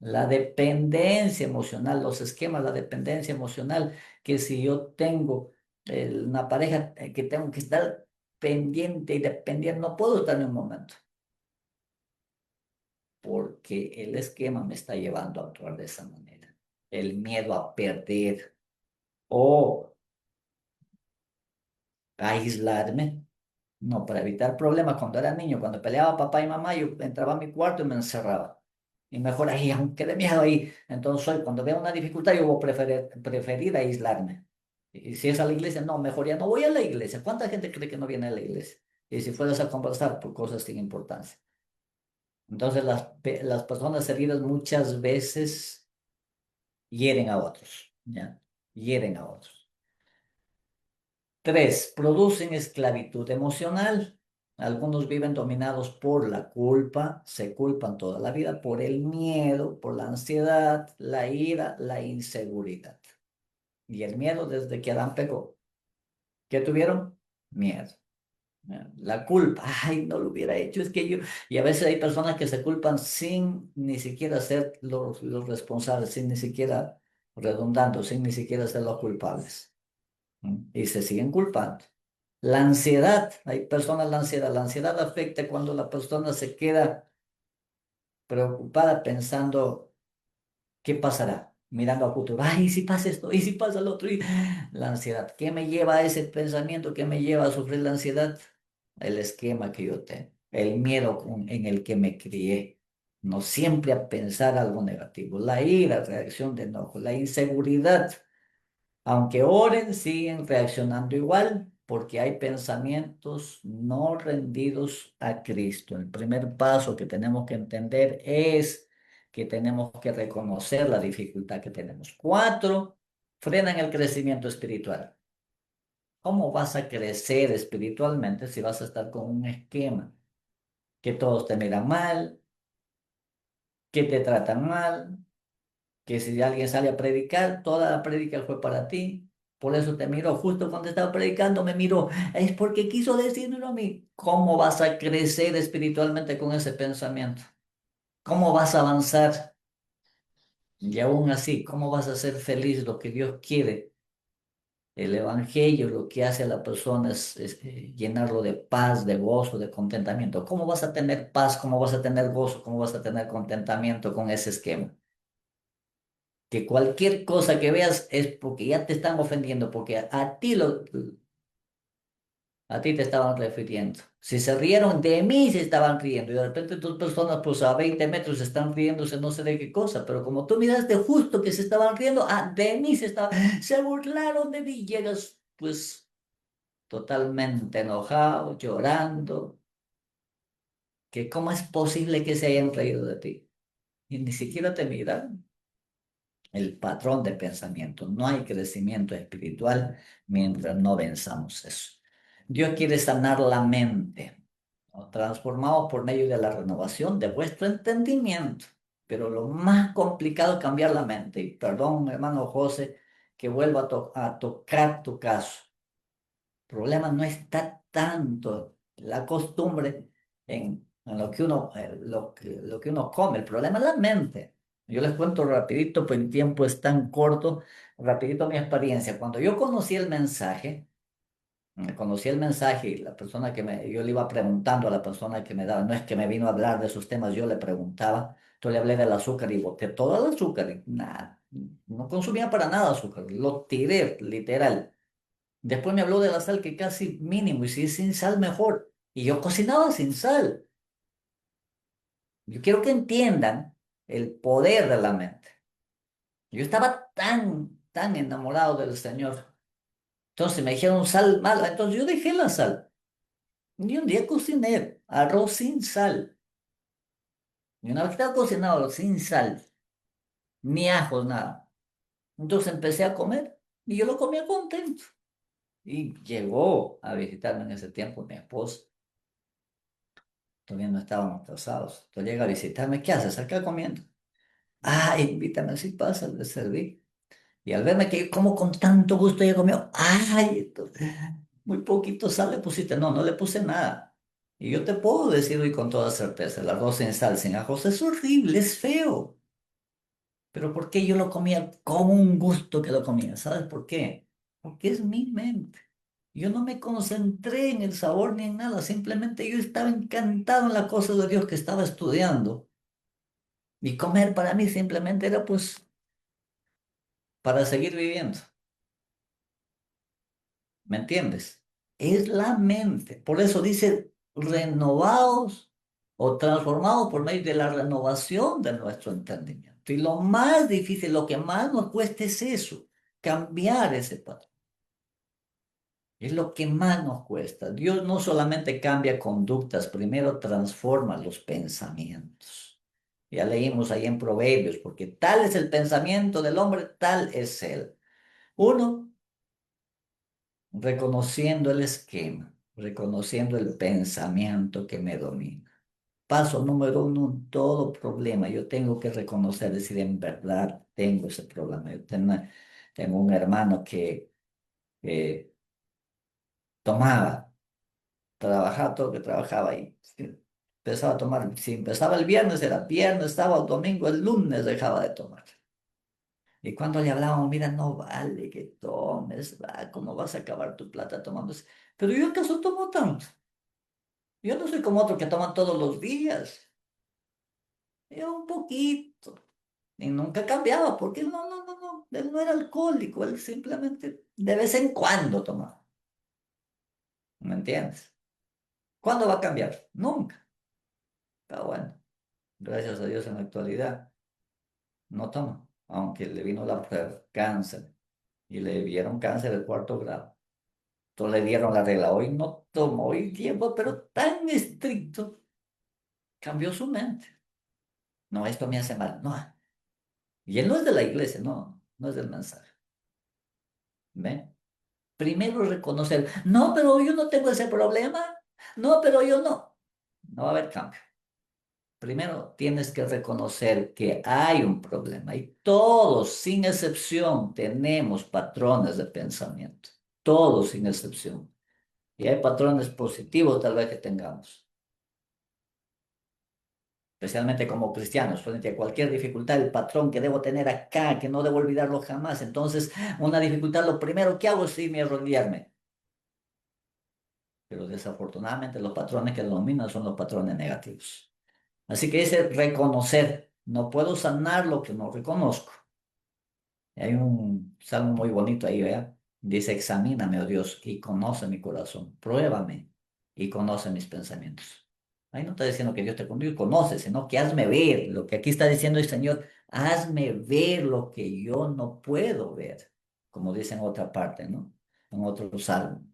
[SPEAKER 1] la dependencia emocional, los esquemas, la dependencia emocional, que si yo tengo una pareja que tengo que estar pendiente y dependiente, no puedo estar en un momento, porque el esquema me está llevando a actuar de esa manera. El miedo a perder o a aislarme. No, para evitar problemas cuando era niño, cuando peleaba papá y mamá, yo entraba a mi cuarto y me encerraba. Y mejor ahí, aunque de miedo ahí. Entonces, hoy, cuando veo una dificultad, yo voy a preferir aislarme. Y si es a la iglesia, no, mejor ya no voy a la iglesia. ¿Cuánta gente cree que no viene a la iglesia? Y si fueras a conversar por cosas sin importancia. Entonces, las personas heridas muchas veces hieren a otros, ¿ya? Hieren a otros. Tres, producen esclavitud emocional. Algunos viven dominados por la culpa, se culpan toda la vida por el miedo, por la ansiedad, la ira, la inseguridad. Y el miedo desde que Adán pecó. ¿Qué tuvieron? Miedo. La culpa, ay, no lo hubiera hecho, es que yo, y a veces hay personas que se culpan sin ni siquiera ser los responsables, sin ni siquiera redundando, sin ni siquiera ser los culpables. Y se siguen culpando. La ansiedad, hay personas, la ansiedad afecta cuando la persona se queda preocupada pensando qué pasará, mirando a futuro, ay, ¿y si pasa esto, y si pasa lo otro, y la ansiedad, ¿qué me lleva a ese pensamiento? ¿Qué me lleva a sufrir la ansiedad? El esquema que yo tengo. el miedo en el que me crié, no siempre a pensar algo negativo, la ira, reacción de enojo, la inseguridad, aunque oren, siguen reaccionando igual porque hay pensamientos no rendidos a Cristo. El primer paso que tenemos que entender es que tenemos que reconocer la dificultad que tenemos. Cuatro, frenan el crecimiento espiritual. ¿Cómo vas a crecer espiritualmente si vas a estar con un esquema? Que todos te miran mal, que te tratan mal, que si alguien sale a predicar, toda la prédica fue para ti. Por eso te miró justo cuando estaba predicando, me miró. Es porque quiso decírmelo a mí. ¿Cómo vas a crecer espiritualmente con ese pensamiento? ¿Cómo vas a avanzar? Y aún así, ¿cómo vas a ser feliz lo que Dios quiere? El evangelio lo que hace a la persona es llenarlo de paz, de gozo, de contentamiento. ¿Cómo vas a tener paz? ¿Cómo vas a tener gozo? ¿Cómo vas a tener contentamiento con ese esquema? Que cualquier cosa que veas es porque ya te están ofendiendo, porque a ti te estaban refiriendo. Si se rieron de mí, se estaban riendo. Y de repente dos personas, pues a 20 metros están riéndose, no sé de qué cosa. Pero como tú miraste justo que se estaban riendo, de mí se burlaron de mí. Llegas, pues, totalmente enojado, llorando. Que cómo es posible que se hayan reído de ti. Y ni siquiera te miran. El patrón de pensamiento. No hay crecimiento espiritual mientras no venzamos eso. Dios quiere sanar la mente, ¿no? Transformado por medio de la renovación de vuestro entendimiento. Pero lo más complicado es cambiar la mente. Y perdón, hermano José, que vuelva a tocar tu caso. El problema no está tanto la costumbre en lo que lo que uno come. El problema es la mente. Yo les cuento rapidito, pues el tiempo es tan corto, rapidito mi experiencia. Cuando yo conocí el mensaje y la persona yo le iba preguntando a la persona que me daba, no es que me vino a hablar de esos temas, yo le preguntaba, yo le hablé del azúcar y boté todo el azúcar, y nada, no consumía para nada azúcar, lo tiré literal. Después me habló de la sal que casi mínimo y si es sin sal mejor. Y yo cocinaba sin sal. Yo quiero que entiendan el poder de la mente. Yo estaba tan enamorado del Señor. Entonces me dijeron sal mala. Entonces yo dejé la sal. Y un día cociné arroz sin sal. Y una vez que estaba cocinado sin sal, ni ajos, nada. Entonces empecé a comer y yo lo comía contento. Y llegó a visitarme en ese tiempo mi esposa. Todavía no estábamos casados. Entonces llega a visitarme, ¿qué haces? Acá comiendo. Ah, invítame, así pasa, le serví. Y al verme que yo como con tanto gusto ella comió, ay, muy poquito sal le pusiste. No, no le puse nada. Y yo te puedo decir hoy con toda certeza, el arroz sin sal, sin ajos, es horrible, es feo. Pero ¿por qué yo lo comía con un gusto que lo comía? ¿Sabes por qué? Porque es mi mente. Yo no me concentré en el sabor ni en nada, simplemente yo estaba encantado en la cosa de Dios que estaba estudiando. Y comer para mí simplemente era pues para seguir viviendo. ¿Me entiendes? Es la mente. Por eso dice renovados o transformados por medio de la renovación de nuestro entendimiento. Y lo más difícil, lo que más nos cuesta es eso, cambiar ese patrón. Es lo que más nos cuesta. Dios no solamente cambia conductas, primero transforma los pensamientos. Ya leímos ahí en Proverbios, porque tal es el pensamiento del hombre, tal es él. Uno, reconociendo el esquema, reconociendo el pensamiento que me domina. Paso número uno, en todo problema, yo tengo que reconocer, decir, en verdad tengo ese problema. Tengo un hermano que tomaba, trabajaba todo lo que trabajaba y empezaba a tomar. Si empezaba el viernes, era viernes, sábado, domingo, el lunes dejaba de tomar. Y cuando le hablábamos, mira, no vale que tomes, va, ¿cómo vas a acabar tu plata tomando? Pero yo acaso tomo tanto. Yo no soy como otros que toman todos los días. Yo un poquito. Y nunca cambiaba, porque no. Él no era alcohólico, él simplemente de vez en cuando tomaba. ¿Me entiendes? ¿Cuándo va a cambiar? Nunca. Pero bueno, gracias a Dios en la actualidad no toma, aunque le vino la prueba, cáncer, y le vieron cáncer de cuarto grado. Entonces le dieron la regla, hoy no tomo, hoy tiempo, pero tan estricto, cambió su mente. No, esto me hace mal, no. Y él no es de la iglesia, no, no es del mensaje. ¿Ve? Primero reconocer, no, pero yo no tengo ese problema, no, pero yo no. No va a haber cambio. Primero tienes que reconocer que hay un problema y todos, sin excepción, tenemos patrones de pensamiento. Todos, sin excepción. Y hay patrones positivos tal vez que tengamos, especialmente como cristianos, frente a cualquier dificultad, el patrón que debo tener acá, que no debo olvidarlo jamás. Entonces, una dificultad, lo primero que hago es irme a arrodillarme. Pero desafortunadamente los patrones que dominan son los patrones negativos. Así que ese reconocer, no puedo sanar lo que no reconozco. Hay un salmo muy bonito ahí, ¿verdad? Dice, examíname, oh Dios, y conoce mi corazón, pruébame y conoce mis pensamientos. Ahí no está diciendo que Dios te conoce, sino que hazme ver. Lo que aquí está diciendo el Señor, hazme ver lo que yo no puedo ver, como dice en otra parte, ¿no? En otro salmo.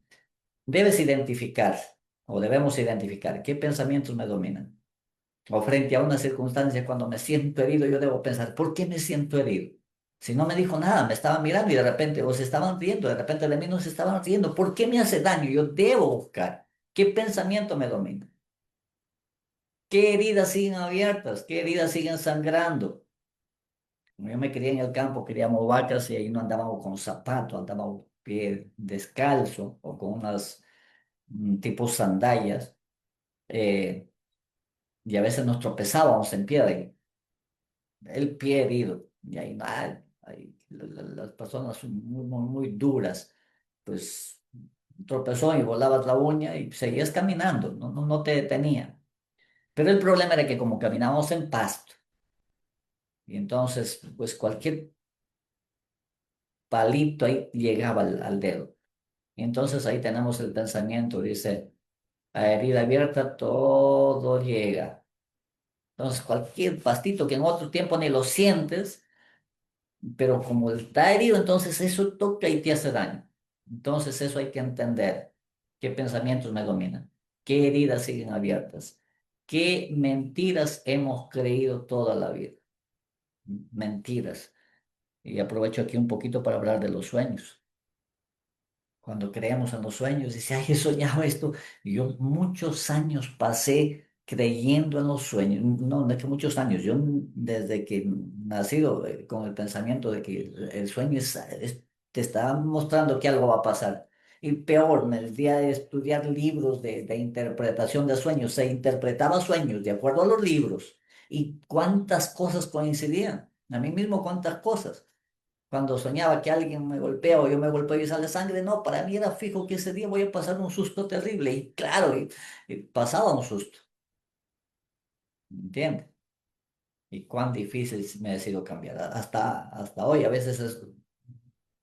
[SPEAKER 1] Debes identificar, o debemos identificar, qué pensamientos me dominan. O frente a una circunstancia, cuando me siento herido, yo debo pensar, ¿por qué me siento herido? Si no me dijo nada, me estaban mirando y de repente, o se estaban riendo, de repente de mí no se estaban riendo. ¿Por qué me hace daño? Yo debo buscar. ¿Qué pensamiento me domina? ¿Qué heridas siguen abiertas? ¿Qué heridas siguen sangrando? Como yo me crié en el campo, criamos vacas y ahí no andábamos con zapatos, andábamos pie descalzo o con unas tipo sandalias. eh, y a veces nos tropezábamos en piedra, el pie herido. Y ahí, las personas son muy duras. Pues tropezó y volabas la uña y seguías caminando, no te detenía. Pero el problema era que como caminábamos en pasto, y entonces pues cualquier palito ahí llegaba al dedo. Y entonces ahí tenemos el pensamiento, dice, a herida abierta todo llega. Entonces cualquier pastito que en otro tiempo ni lo sientes, pero como está herido, entonces eso toca y te hace daño. Entonces eso hay que entender. ¿Qué pensamientos me dominan? ¿Qué heridas siguen abiertas? ¿Qué mentiras hemos creído toda la vida? Mentiras. Y aprovecho aquí un poquito para hablar de los sueños. Cuando creemos en los sueños, dice, ay, he soñado esto. Y yo muchos años pasé creyendo en los sueños. No, no es que muchos años. Yo desde que nacido con el pensamiento de que el sueño te está mostrando que algo va a pasar. Y peor, me decía de estudiar libros de interpretación de sueños. Se interpretaba sueños de acuerdo a los libros. Y cuántas cosas coincidían. A mí mismo cuántas cosas. Cuando soñaba que alguien me golpea o yo me golpeo y sale sangre, no, para mí era fijo que ese día voy a pasar un susto terrible. Y claro, y pasaba un susto, ¿entiendes? Y cuán difícil me ha sido cambiar. Hasta hoy, a veces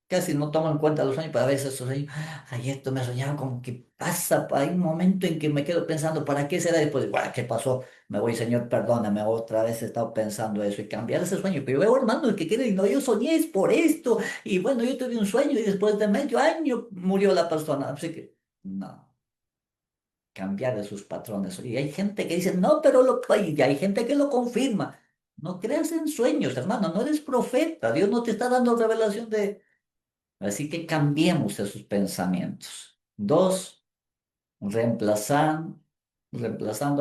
[SPEAKER 1] casi no tomo en cuenta los sueños, pero a veces sueño, ay, esto me soñaba como que pasa, hay un momento en que me quedo pensando, ¿para qué será? Después, bueno, ¿qué pasó? Me voy, Señor, perdóname, otra vez he estado pensando eso y cambiar ese sueño. Pero yo veo, hermano, el que quiere, y no, yo soñé es por esto, y bueno, yo tuve un sueño y después de medio año murió la persona. Así que, no, cambiar esos patrones. Y hay gente que dice, no, pero y hay gente que lo confirma. No creas en sueños, hermano, no eres profeta, Dios no te está dando revelación de. Así que cambiemos esos pensamientos. Dos, reemplazando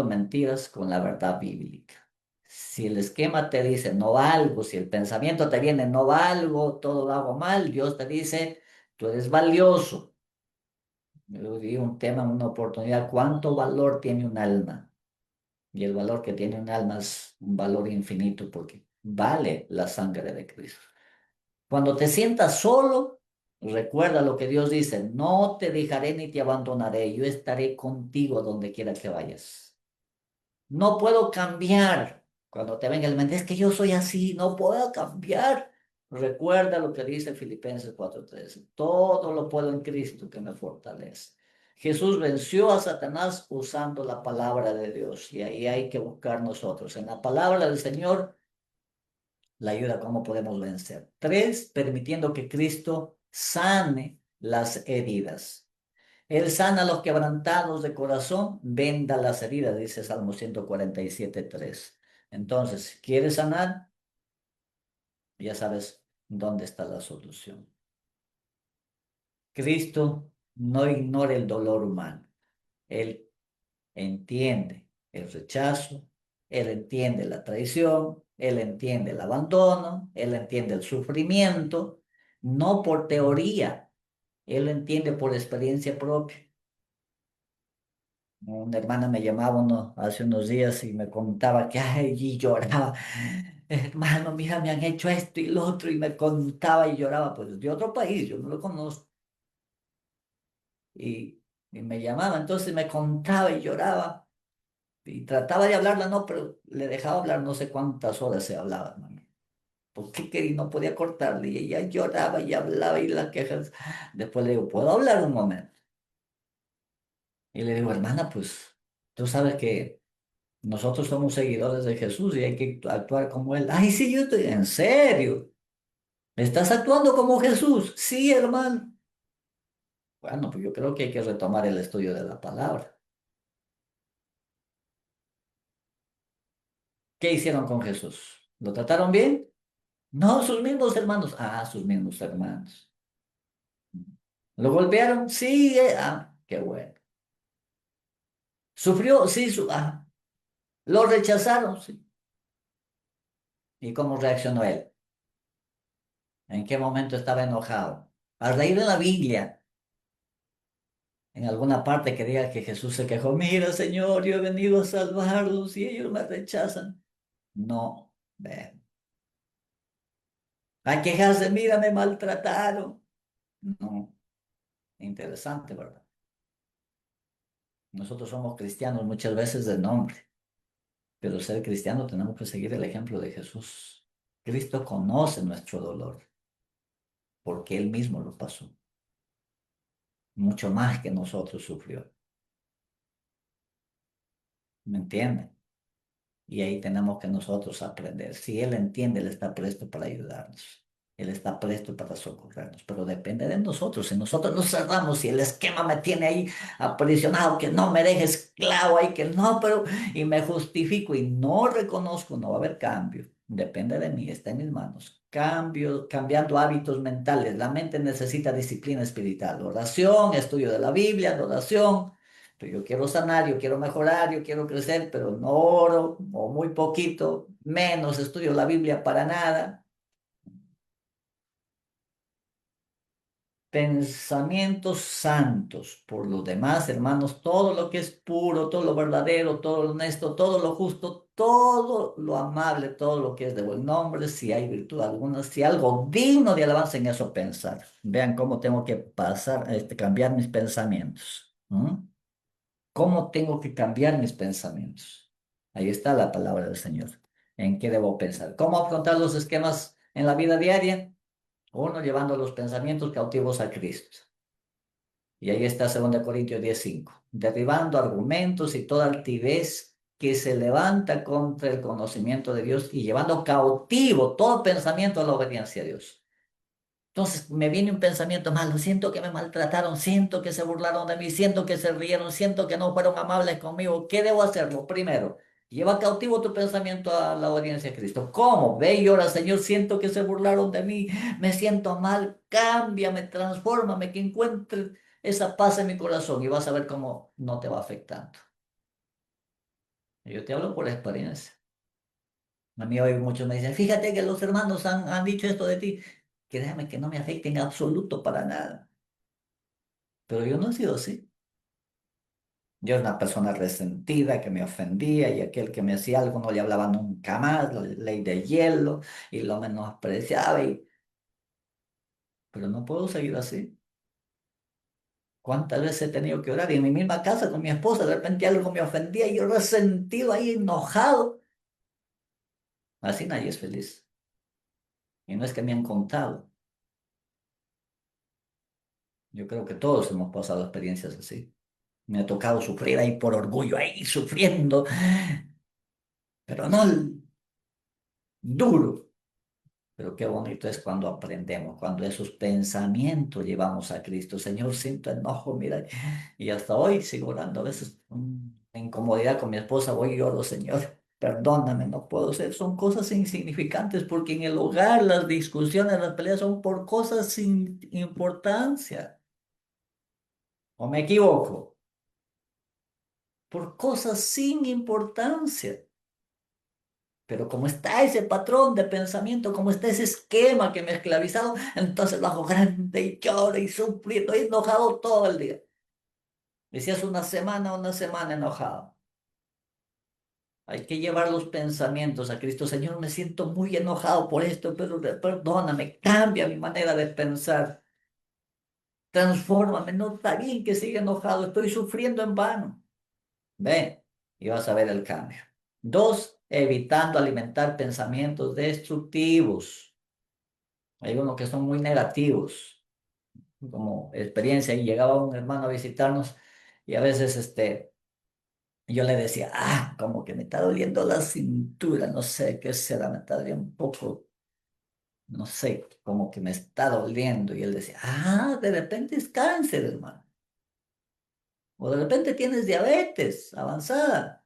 [SPEAKER 1] mentiras con la verdad bíblica. Si el esquema te dice no valgo, si el pensamiento te viene no valgo, todo lo hago mal, Dios te dice tú eres valioso. Yo di un tema, una oportunidad, ¿cuánto valor tiene un alma? Y el valor que tiene un alma es un valor infinito porque vale la sangre de Cristo. Cuando te sientas solo, recuerda lo que Dios dice, no te dejaré ni te abandonaré, yo estaré contigo donde quiera que vayas. No puedo cambiar. Cuando te venga el mente, es que yo soy así, no puedo cambiar. Recuerda lo que dice Filipenses 4:13, todo lo puedo en Cristo que me fortalece. Jesús venció a Satanás usando la palabra de Dios y ahí hay que buscar nosotros. En la palabra del Señor, la ayuda, cómo podemos vencer. Tres, permitiendo que Cristo sane las heridas. Él sana a los quebrantados de corazón, venda las heridas, dice Salmo 147:3. Entonces, ¿quieres sanar? Ya sabes dónde está la solución. Cristo no ignora el dolor humano. Él entiende el rechazo, Él entiende la traición, Él entiende el abandono, Él entiende el sufrimiento, no por teoría, Él lo entiende por experiencia propia. Una hermana me llamaba hace unos días y me contaba que, ay, y lloraba. Hermano, mira, me han hecho esto y lo otro, y me contaba y lloraba, pues de otro país, yo no lo conozco. Y me llamaba, entonces me contaba y lloraba. Y trataba de hablarla, no, pero le dejaba hablar no sé cuántas horas se hablaba, hermano. Porque quería, no podía cortarle y ella lloraba y hablaba y las quejas. Después le digo, ¿puedo hablar un momento? Y le digo, hermana, pues tú sabes que nosotros somos seguidores de Jesús y hay que actuar como Él. Ay, sí, yo estoy en serio. ¿Estás actuando como Jesús? Sí, hermano. Bueno, pues yo creo que hay que retomar el estudio de la palabra. ¿Qué hicieron con Jesús? ¿Lo trataron bien? No, sus mismos hermanos. Ah, sus mismos hermanos. ¿Lo golpearon? Sí. Qué bueno. ¿Sufrió? Sí. ¿Lo rechazaron? Sí. ¿Y cómo reaccionó él? ¿En qué momento estaba enojado? A raíz de la Biblia, en alguna parte que diga que Jesús se quejó, mira, Señor, yo he venido a salvarlos y ellos me rechazan. No, ve. A quejarse, mira, me maltrataron. No, interesante, ¿verdad? Nosotros somos cristianos muchas veces de nombre, pero ser cristiano tenemos que seguir el ejemplo de Jesús. Cristo conoce nuestro dolor porque Él mismo lo pasó, mucho más que nosotros sufrió. ¿Me entienden? Y ahí tenemos que nosotros aprender. Si Él entiende, Él está presto para ayudarnos. Él está presto para socorrernos, pero depende de nosotros. Si nosotros nos cerramos, si el esquema me tiene ahí aprisionado, que no me deje esclavo ahí, que no, pero y me justifico y no reconozco, no va a haber cambio. Depende de mí, está en mis manos. Cambio, cambiando hábitos mentales. La mente necesita disciplina espiritual, oración, estudio de la Biblia, adoración. Pero yo quiero sanar, yo quiero mejorar, yo quiero crecer, pero no oro o muy poquito, menos estudio la Biblia para nada. Pensamientos santos. Por los demás, hermanos, todo lo que es puro, todo lo verdadero, todo lo honesto, todo lo justo, todo lo amable, todo lo que es de buen nombre, si hay virtud alguna, si algo digno de alabanza en eso pensar. Vean cómo tengo que pasar, cambiar mis pensamientos. ¿Cómo tengo que cambiar mis pensamientos? Ahí está la palabra del Señor. ¿En qué debo pensar? ¿Cómo afrontar los esquemas en la vida diaria? Uno, llevando los pensamientos cautivos a Cristo. Y ahí está 2 Corintios 10:5. Derribando argumentos y toda altivez que se levanta contra el conocimiento de Dios y llevando cautivo todo pensamiento a la obediencia a Dios. Entonces me viene un pensamiento malo, siento que me maltrataron, siento que se burlaron de mí, siento que se rieron, siento que no fueron amables conmigo. ¿Qué debo hacer? Lo primero, lleva cautivo tu pensamiento a la obediencia a Cristo. ¿Cómo? Ve y ora, Señor, siento que se burlaron de mí, me siento mal, cámbiame, transfórmame, que encuentre esa paz en mi corazón y vas a ver cómo no te va afectando. Yo te hablo por experiencia. A mí hoy muchos me dicen, fíjate que los hermanos han dicho esto de ti, que déjame que no me afecte en absoluto para nada. Pero yo no he sido así. Yo era una persona resentida que me ofendía y aquel que me hacía algo no le hablaba nunca más, la ley de hielo y lo menospreciaba. Pero no puedo seguir así. ¿Cuántas veces he tenido que orar? Y en mi misma casa con mi esposa, de repente algo me ofendía y yo resentido ahí, enojado. Así nadie es feliz. Y no es que me han contado. Yo creo que todos hemos pasado experiencias así. Me ha tocado sufrir ahí por orgullo, ahí sufriendo, pero no duro. Pero qué bonito es cuando aprendemos, cuando esos pensamientos llevamos a Cristo. Señor, siento enojo, mira, y hasta hoy sigo orando. A veces incomodidad con mi esposa, voy y lloro, Señor, perdóname, no puedo ser. Son cosas insignificantes porque en el hogar las discusiones, las peleas son por cosas sin importancia. ¿O me equivoco? Por cosas sin importancia. Pero como está ese patrón de pensamiento, como está ese esquema que me ha esclavizado, entonces lo hago grande y lloro y sufriendo y enojado todo el día. Decías una semana enojado. Hay que llevar los pensamientos a Cristo. Señor, me siento muy enojado por esto, pero perdóname, cambia mi manera de pensar. Transfórmame, no está bien que siga enojado, estoy sufriendo en vano. Ve, y vas a ver el cambio. Dos, evitando alimentar pensamientos destructivos. Hay unos que son muy negativos, como experiencia. Y llegaba un hermano a visitarnos y a veces yo le decía, como que me está doliendo la cintura, no sé qué será, me está doliendo un poco, no sé, como que me está doliendo. Y él decía, de repente es cáncer, hermano. O de repente tienes diabetes avanzada.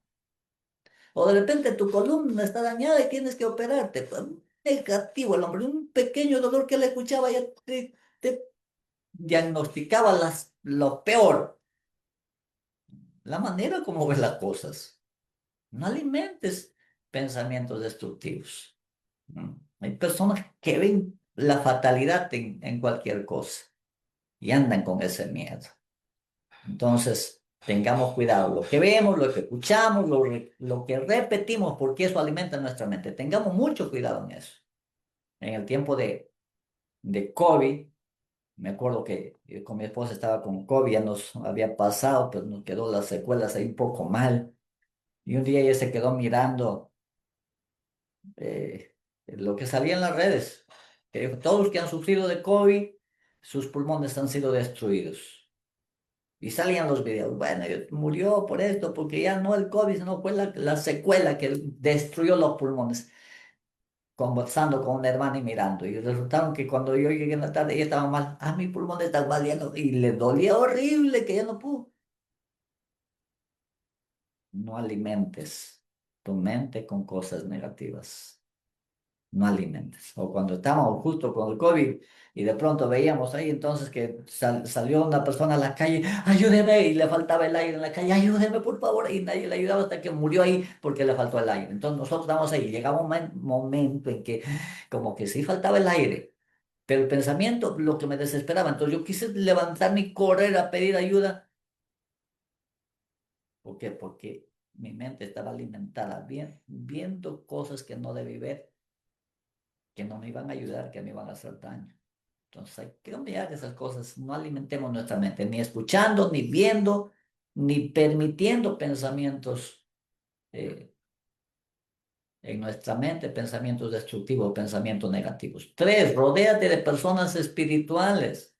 [SPEAKER 1] O de repente tu columna está dañada y tienes que operarte. Pues, negativo el hombre, un pequeño dolor que le escuchaba ya te diagnosticaba lo peor. La manera como ves las cosas. No alimentes pensamientos destructivos. ¿No? Hay personas que ven la fatalidad en cualquier cosa y andan con ese miedo. Entonces, tengamos cuidado. Lo que vemos, lo que escuchamos, lo que repetimos, porque eso alimenta nuestra mente. Tengamos mucho cuidado en eso. En el tiempo de COVID, me acuerdo que con mi esposa estaba con COVID, ya nos había pasado, pero nos quedó las secuelas ahí un poco mal. Y un día ella se quedó mirando lo que salía en las redes, que dijo, todos los que han sufrido de COVID, sus pulmones han sido destruidos. Y salían los videos, bueno, murió por esto, porque ya no el COVID, sino fue la secuela que destruyó los pulmones, conversando con una hermana y mirando. Y resultaron que cuando yo llegué en la tarde, ella estaba mal, mi pulmón está mal, y le dolía horrible que ya no pudo. No alimentes tu mente con cosas negativas. No alimentes. O cuando estábamos justo con el COVID y de pronto veíamos ahí entonces que salió una persona a la calle, ayúdeme, y le faltaba el aire en la calle, ayúdeme por favor, y nadie le ayudaba hasta que murió ahí porque le faltó el aire. Entonces nosotros estábamos ahí, llegaba un momento en que como que sí faltaba el aire, pero el pensamiento lo que me desesperaba, entonces yo quise levantarme y correr a pedir ayuda. ¿Por qué? Porque mi mente estaba alimentada viendo cosas que no debí ver, que no me iban a ayudar, que me iban a hacer daño. Entonces hay que cambiar esas cosas. No alimentemos nuestra mente, ni escuchando, ni viendo, ni permitiendo pensamientos en nuestra mente, pensamientos destructivos, pensamientos negativos. Tres, rodéate de personas espirituales.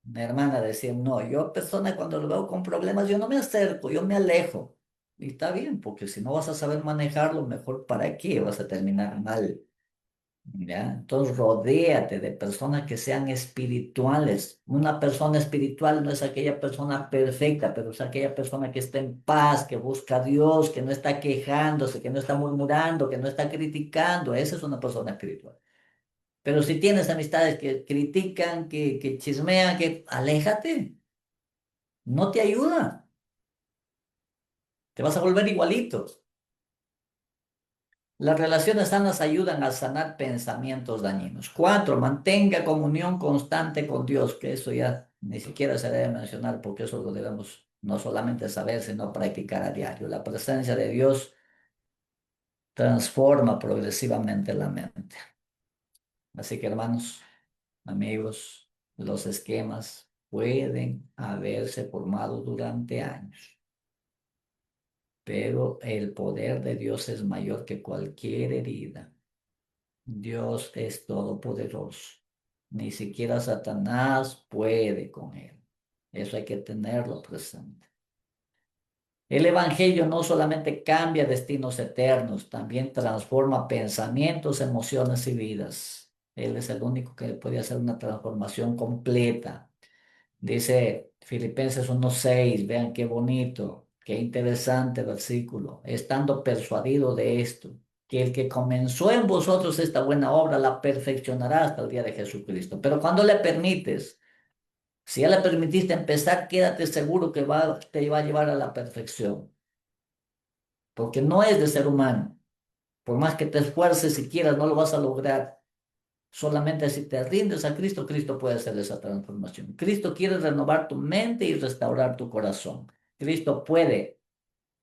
[SPEAKER 1] Mi hermana decía, no, yo persona cuando lo veo con problemas, yo no me acerco, yo me alejo. Y está bien, porque si no vas a saber manejarlo, mejor para qué vas a terminar mal. ¿Ya? Entonces, rodéate de personas que sean espirituales. Una persona espiritual no es aquella persona perfecta, pero es aquella persona que está en paz, que busca a Dios, que no está quejándose, que no está murmurando, que no está criticando. Esa es una persona espiritual. Pero si tienes amistades que critican, que chismean, que aléjate, no te ayuda. Te vas a volver igualito. Las relaciones sanas ayudan a sanar pensamientos dañinos. Cuatro, mantenga comunión constante con Dios, que eso ya ni siquiera se debe mencionar porque eso lo debemos no solamente saber, sino practicar a diario. La presencia de Dios transforma progresivamente la mente. Así que hermanos, amigos, los esquemas pueden haberse formado durante años, pero el poder de Dios es mayor que cualquier herida. Dios es todopoderoso. Ni siquiera Satanás puede con él. Eso hay que tenerlo presente. El Evangelio no solamente cambia destinos eternos, también transforma pensamientos, emociones y vidas. Él es el único que puede hacer una transformación completa. Dice Filipenses 1:6, vean qué bonito, qué interesante versículo. Estando persuadido de esto, que el que comenzó en vosotros esta buena obra la perfeccionará hasta el día de Jesucristo. Pero cuando le permites, si ya le permitiste empezar, quédate seguro que te va a llevar a la perfección, porque no es de ser humano. Por más que te esfuerces y quieras, no lo vas a lograr. Solamente si te rindes a Cristo, Cristo puede hacer esa transformación. Cristo quiere renovar tu mente y restaurar tu corazón. Cristo puede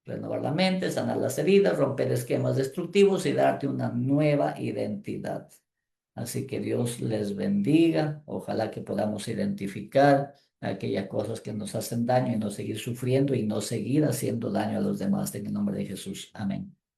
[SPEAKER 1] renovar la mente, sanar las heridas, romper esquemas destructivos y darte una nueva identidad. Así que Dios les bendiga. Ojalá que podamos identificar aquellas cosas que nos hacen daño y no seguir sufriendo y no seguir haciendo daño a los demás. En el nombre de Jesús. Amén.